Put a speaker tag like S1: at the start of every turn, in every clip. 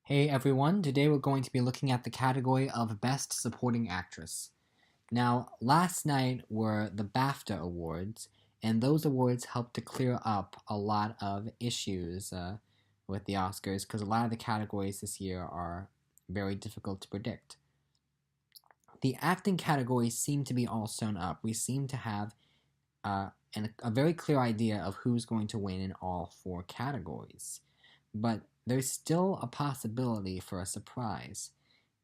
S1: Hey everyone, today we're going to be looking at the category of Best Supporting Actress. Now, last night were the BAFTA Awards, and those awards helped to clear up a lot of issues with the Oscars because a lot of the categories this year are very difficult to predict. The acting categories seem to be all sewn up. We seem to have a very clear idea of who's going to win in all four categories. But there's still a possibility for a surprise.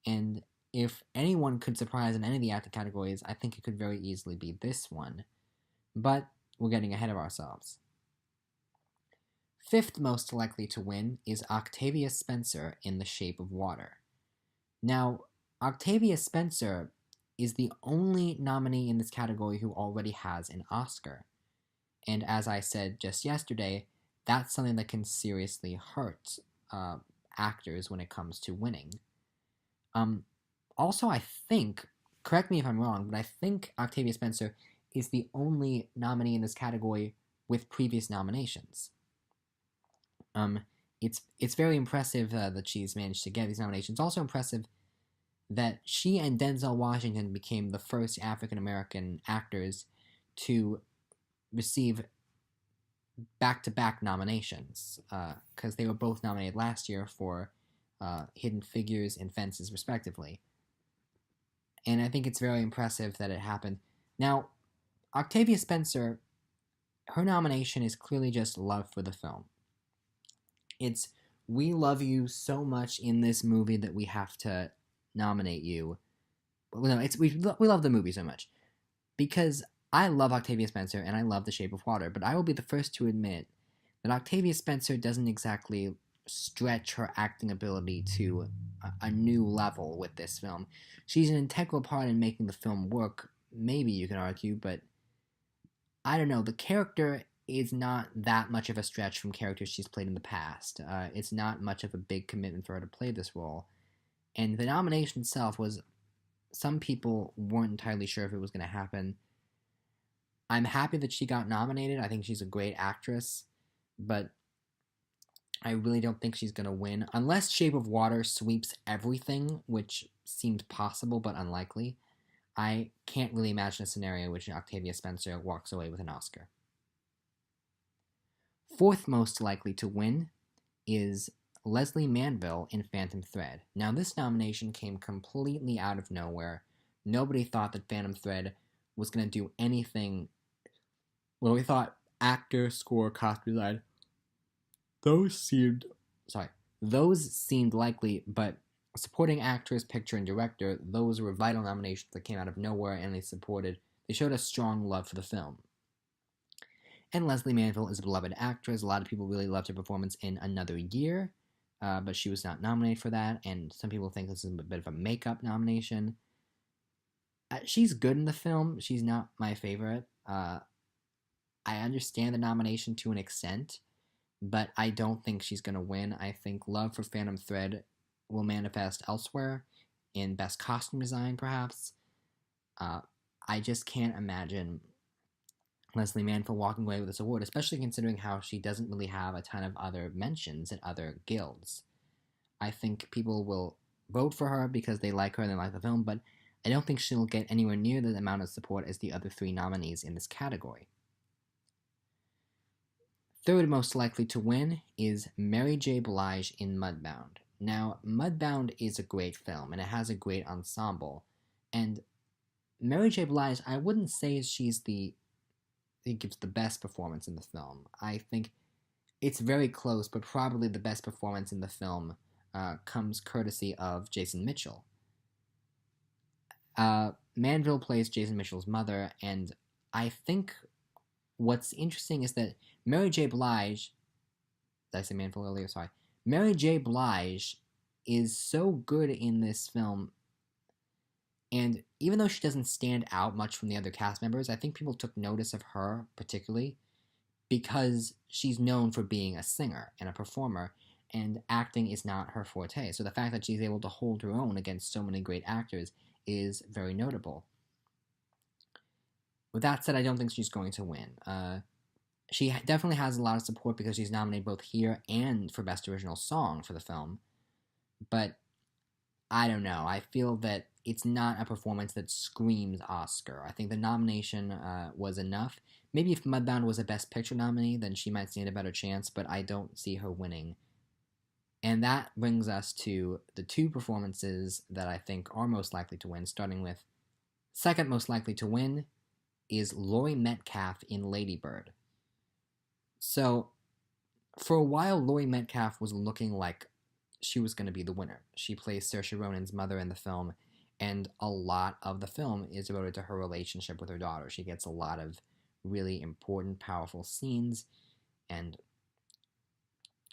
S1: And if anyone could surprise in any of the acting categories, I think it could very easily be this one. But we're getting ahead of ourselves. Fifth most likely to win is Octavia Spencer in The Shape of Water. Now, Octavia Spencer is the only nominee in this category who already has an Oscar. And as I said just yesterday, that's something that can seriously hurt actors when it comes to winning. Also, I think, correct me if I'm wrong, but I think Octavia Spencer is the only nominee in this category with previous nominations. It's very impressive that she's managed to get these nominations. Also impressive that she and Denzel Washington became the first African American actors to receive back-to-back nominations, because they were both nominated last year for Hidden Figures and Fences, respectively. And I think it's very impressive that it happened. Now, Octavia Spencer, her nomination is clearly just love for the film. It's, we love you so much in this movie that we have to nominate you. Well, no, it's we love the movie so much. Because I love Octavia Spencer and I love The Shape of Water, but I will be the first to admit that Octavia Spencer doesn't exactly stretch her acting ability to a new level with this film. She's an integral part in making the film work, maybe you can argue, but I don't know. The character is not that much of a stretch from characters she's played in the past. It's not much of a big commitment for her to play this role. And the nomination itself was, some people weren't entirely sure if it was going to happen. I'm happy that she got nominated. I think she's a great actress, but I really don't think she's going to win. Unless Shape of Water sweeps everything, which seems possible but unlikely, I can't really imagine a scenario in which Octavia Spencer walks away with an Oscar. Fourth most likely to win is Lesley Manville in Phantom Thread. Now, this nomination came completely out of nowhere. Nobody thought that Phantom Thread was going to do anything. Well, we thought actor, score, costume design, those seemed likely, but supporting actress, picture, and director, those were vital nominations that came out of nowhere, and they showed a strong love for the film. And Lesley Manville is a beloved actress. A lot of people really loved her performance in Another Year, but she was not nominated for that, and some people think this is a bit of a makeup nomination. She's good in the film. She's not my favorite. I understand the nomination to an extent, but I don't think she's going to win. I think love for Phantom Thread will manifest elsewhere, in Best Costume Design, perhaps. I just can't imagine Lesley Manville walking away with this award, especially considering how she doesn't really have a ton of other mentions in other guilds. I think people will vote for her because they like her and they like the film, but I don't think she'll get anywhere near the amount of support as the other three nominees in this category. Third most likely to win is Mary J. Blige in Mudbound. Now, Mudbound is a great film, and it has a great ensemble, and Mary J. Blige, I wouldn't say gives the best performance in the film. I think it's very close, but probably the best performance in the film comes courtesy of Jason Mitchell. Manville plays Jason Mitchell's mother, and I think what's interesting is that Mary J. Blige, did I say Manville earlier? Sorry. Mary J. Blige is so good in this film, and even though she doesn't stand out much from the other cast members, I think people took notice of her particularly because she's known for being a singer and a performer, and acting is not her forte. So the fact that she's able to hold her own against so many great actors is very notable. With that said, I don't think she's going to win. She definitely has a lot of support because she's nominated both here and for Best Original Song for the film. but I don't know. I feel that it's not a performance that screams Oscar. I think the nomination was enough. Maybe if Mudbound was a Best Picture nominee, then she might stand a better chance, but I don't see her winning. And that brings us to the two performances that I think are most likely to win, starting with second most likely to win is Laurie Metcalf in Lady Bird. So, for a while, Laurie Metcalf was looking like she was going to be the winner. She plays Saoirse Ronan's mother in the film, and a lot of the film is devoted to her relationship with her daughter. She gets a lot of really important, powerful scenes, and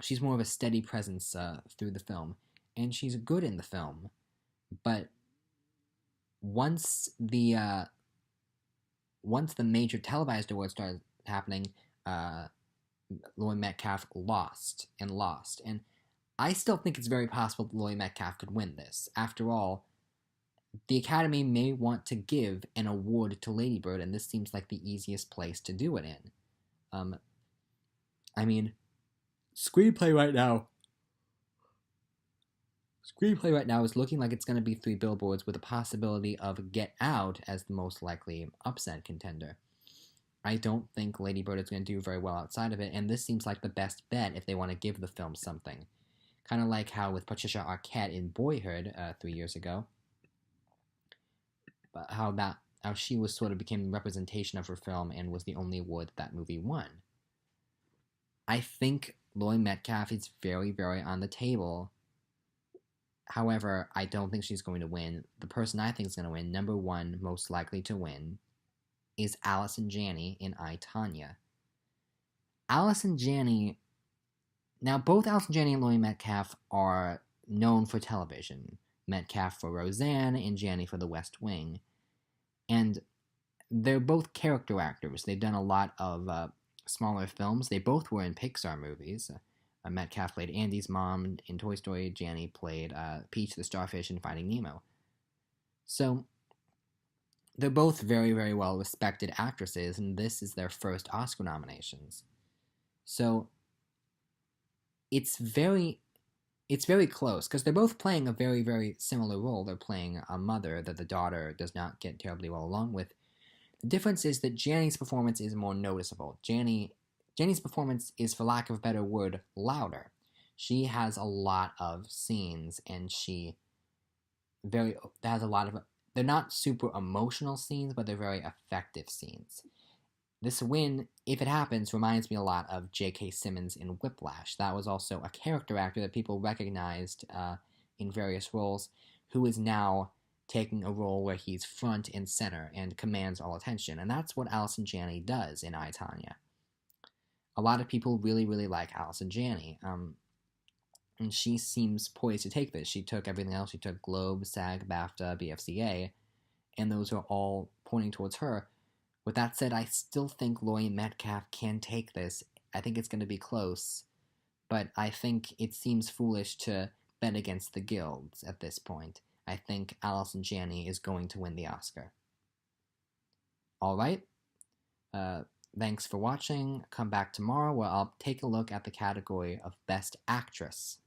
S1: she's more of a steady presence through the film, and she's good in the film. But once the major televised awards started happening, Laurie Metcalf lost, and I still think it's very possible that Laurie Metcalf could win this. After all, the Academy may want to give an award to Lady Bird, and this seems like the easiest place to do it in. I mean, screenplay right now is looking like it's going to be Three Billboards with a possibility of Get Out as the most likely upset contender. I don't think Lady Bird is going to do very well outside of it, and this seems like the best bet if they want to give the film something. Kind of like how with Patricia Arquette in Boyhood 3 years ago, but how she was sort of became a representation of her film and was the only award that movie won. I think Laurie Metcalf is very, very on the table. However, I don't think she's going to win. The person I think is going to win, number one most likely to win, is Allison Janney in I, Tonya. Allison Janney... Now, both Allison Janney and Laurie Metcalf are known for television. Metcalf for Roseanne and Janney for The West Wing. And they're both character actors. They've done a lot of smaller films. They both were in Pixar movies. Metcalf played Andy's mom in Toy Story. Janney played Peach the Starfish in Finding Nemo. So, they're both very, very well respected actresses, and this is their first Oscar nominations. So, it's very close, because they're both playing a very, very similar role. They're playing a mother that the daughter does not get terribly well along with. The difference is that Janney's performance is more noticeable. Janney's performance is, for lack of a better word, louder. She has a lot of scenes, and has a lot of... They're not super emotional scenes, but they're very effective scenes. This win, if it happens, reminds me a lot of J.K. Simmons in Whiplash. That was also a character actor that people recognized in various roles, who is now taking a role where he's front and center and commands all attention. And that's what Allison Janney does in I, Tonya. A lot of people really, really like Allison Janney. And she seems poised to take this. She took everything else. She took Globe, SAG, BAFTA, BFCA, and those are all pointing towards her. With that said, I still think Laurie Metcalf can take this. I think it's going to be close, but I think it seems foolish to bet against the guilds at this point. I think Allison Janney is going to win the Oscar. Alright, thanks for watching. Come back tomorrow where I'll take a look at the category of Best Actress.